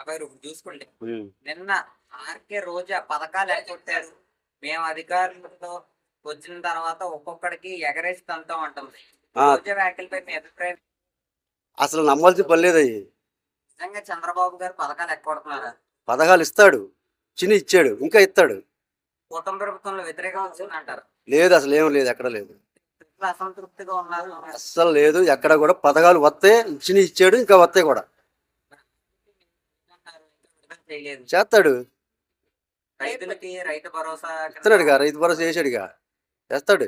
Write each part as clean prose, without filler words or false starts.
అబ్బాయి ఇప్పుడు చూసుకోండి. ఉమ్. నిన్న ఆర్కే రోజా పథకాలు ఎగ్గొట్టారు. మేము అధికారులతో వచ్చిన తర్వాత ఒక్కొక్కడికి ఎగరేసి తంతాం అంటుంది. ఆ, రోజా వ్యాఖ్యలపై మీ అభిప్రాయం? అసలు నమ్మాల్సిన పని లేదు అయ్యి. నిజంగా చంద్రబాబు గారు పథకాలు ఎగ్గొడుతున్నారా? పథకాలు ఇస్తాడు, చిన్న ఇచ్చాడు, ఇంకా ఇస్తాడు. కూటమి ప్రభుత్వంలో వ్యతిరేకం వచ్చిందంటారు. లేదు, అసలు ఏం లేదు, ఎక్కడ లేదు, అసంతృప్తిగా ఉన్నారు. అస్సలు లేదు. ఎక్కడ కూడా పథకాలు వస్తే చిన్న ఇచ్చాడు, ఇంకా వస్తాయి కూడా. చేయలేదు. చేస్తాడు, రైతులకి రైతు భరోసా ఇస్తున్నాడుగా, రైతు భరోసా చేశాడుగా, చేస్తాడు.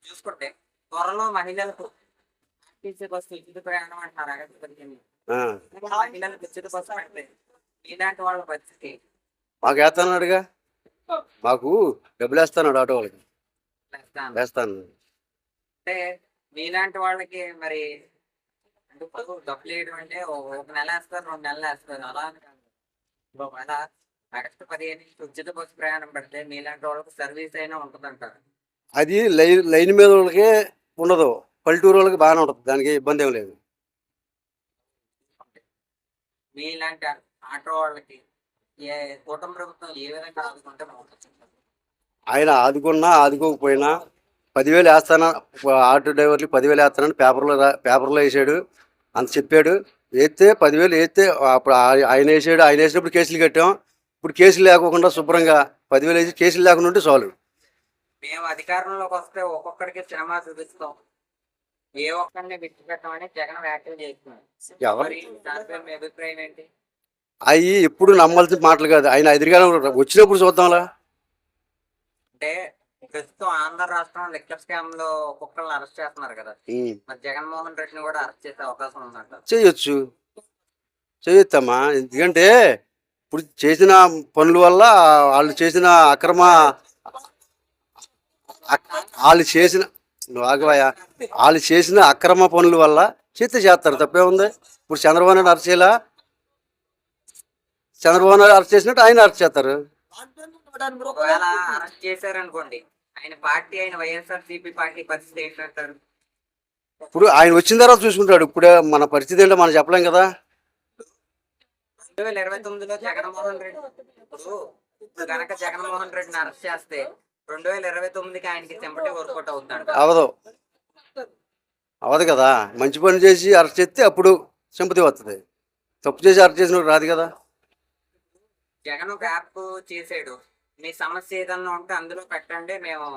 చూసుకుంటే త్వరలో మహిళలకు ఆర్టీసీ బస్సు ఉచిత ప్రయాణం అంటున్నారు. ఆగస్టు 15. ఆ, మహిళలకు ఉచిత బస్సు పెడితే ఇలాంటి వాళ్ళ పరిస్థితి మాకు వేస్తాన్నాడుగా, మాకు డబ్బులు వేస్తాడు ఆటో వాళ్ళకి, వేస్తాను. వేస్తాను. అంటే మీలాంటి వాళ్ళకి మరి డబ్బులు వేయడం అంటే ఒక నెల వేస్తారు, 2 నెలలు వేస్తారు, అలా అని కాదు. ఒకవేళ ఆగస్టు 15 నుంచి ఉచిత బస్సు ప్రయాణం పెడితే మీలాంటి వాళ్ళకి సర్వీస్ అయినా ఉంటుందంటారు. అది లైన్ మీద వాళ్ళకే ఉండదు, పల్లెటూరు వాళ్ళకి బాగానే ఉంటుంది, దానికి ఇబ్బంది ఏం లేదు. మీలాంటి ఆటో వాళ్ళకి కూటమి ప్రభుత్వం ఏ విధంగా ఆదుకుంటే బాగుంటుంది? ఆయన ఆదుకున్నా ఆదుకోకపోయినా 10,000 వేస్తానా, ఆటో డ్రైవర్లు 10,000 వేస్తానని పేపర్లో వేసాడు, అంత చెప్పాడు. వేస్తే 10,000 వేస్తే అప్పుడు ఆయన వేసినప్పుడు కేసులు కట్టాం. ఇప్పుడు కేసులు లేకోకుండా శుభ్రంగా 10,000 వేసి కేసులు లేకుండా ఉంటే చాలు. మేము అధికారంలోకి వస్తే ఒక్కొక్కడికి సినిమా చూపిస్తాం, ఏ ఒక్కరిని విడిచి పెట్టమని జగన్ వ్యాఖ్యలు చేస్తున్నాం. దానిపై మీ అభిప్రాయం ఏంటి? అవి ఎప్పుడు నమ్మాల్సిన మాటలు కాదు. ఆయన ఎదురుగా వచ్చినప్పుడు చూద్దాంలా. అంటే ప్రస్తుతం ఆంధ్ర రాష్ట్రం లిక్కర్ స్కామ్ లో ఒక్కొక్కరిని అరెస్ట్ చేస్తున్నారు కదా, మరి జగన్మోహన్ రెడ్డిని కూడా అరెస్ట్ చేసే అవకాశం ఉందంట. చేయొచ్చమ్మా. ఎందుకంటే ఇప్పుడు చేసిన పనుల వల్ల వాళ్ళు చేసిన అక్రమ వాళ్ళు చేసిన అక్రమ పనుల వల్ల చేస్తారు, తప్పే ఉంది. ఇప్పుడు చంద్రబాబు నాయుడు అరెస్ట్ చేయాలా? చంద్రబాబు నాయుడు అరెస్ట్ చేసినట్టు ఆయన అరెస్ట్ చేస్తారు. ఒకవేళ అరెస్ట్ చేశారనుకోండి, ఆయన పార్టీ అయిన వైఎస్ఆర్సీపీ పార్టీ పరిస్థితి ఏంటంటారు? ఇప్పుడు ఆయన వచ్చిన తర్వాత చూసుకుంటాడు. ఇప్పుడే మన పరిస్థితి ఏంటో మనం చెప్పలేం కదా. 2029లో జగన్మోహన్ రెడ్డి ఇప్పుడు కనుక జగన్మోహన్ రెడ్డిని అరెస్ట్ చేస్తే 2029కి ఆయనకి చెంపటి వర్కౌట్ అవుతుందంట. అవదు కదా. మంచి పని చేసి అరెస్ట్ చేస్తే అప్పుడు సింపతి వస్తుంది, తప్పు చేసి అరెస్ట్ చేసినప్పుడు రాదు కదా. జగన్ ఒక యాప్ చేసాడు, మీ సమస్య ఏదన్నా ఉంటే అందులో పెట్టండి, మేము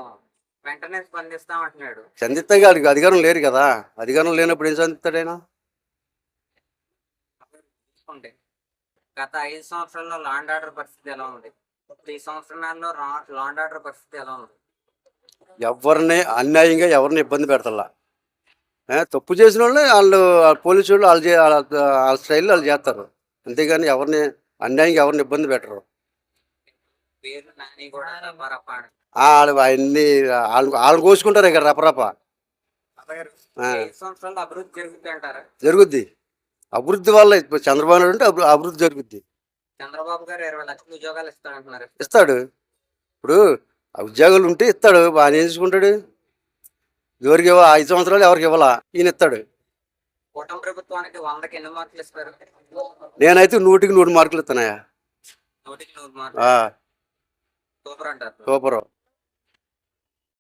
వెంటనే స్పందిస్తాం అంటున్నాడు. చందిస్తాగా, అధికారం లేరు కదా. అధికారం లేనప్పుడు ఏం చందిస్తాడు ఆయన? గత 5 సంవత్సరాల్లో లా అండ్ ఆర్డర్ పరిస్థితి ఎలా ఉంది? ఈ సంవత్సరాల్లో లా అండ్ ఆర్డర్ పరిస్థితి ఎలా ఉంది? ఎవరిని అన్యాయంగా ఎవరిని ఇబ్బంది పెడతల్లా. తప్పు చేసిన వాళ్ళు పోలీసు వాళ్ళు వాళ్ళ స్టైల్లో వాళ్ళు చేస్తారు, అంతేగాని ఎవరిని అన్యాయంగా ఎవరిని ఇబ్బంది పెట్టరు. వాళ్ళు అవన్నీ వాళ్ళు కోసుకుంటారు ఇక్కడ రపరప. జరుగుద్ది. అభివృద్ధి వల్ల ఇప్పుడు చంద్రబాబు నాయుడు అంటే అభివృద్ధి జరుగుద్ది. చంద్రబాబు గారు 20 లక్షల ఉద్యోగాలు ఇస్తాడంటున్నారు. ఇస్తాడు. ఇప్పుడు ఆ ఉద్యోగాలు ఉంటే ఇస్తాడు, బాగా చేసుకుంటాడు. ఎవరికి 5 సంవత్సరాలు ఎవరికి ఇవ్వాలా, ఈయన ఇస్తాడు. కూటమి ప్రభుత్వానికి 100కి ఎన్ని మార్కులు ఇస్తారు? నేనైతే 100కి 100 మార్కులు ఇస్తున్నాయా. 100కి 100 మార్కులు. సూపర్ అంటారు. సూపర్.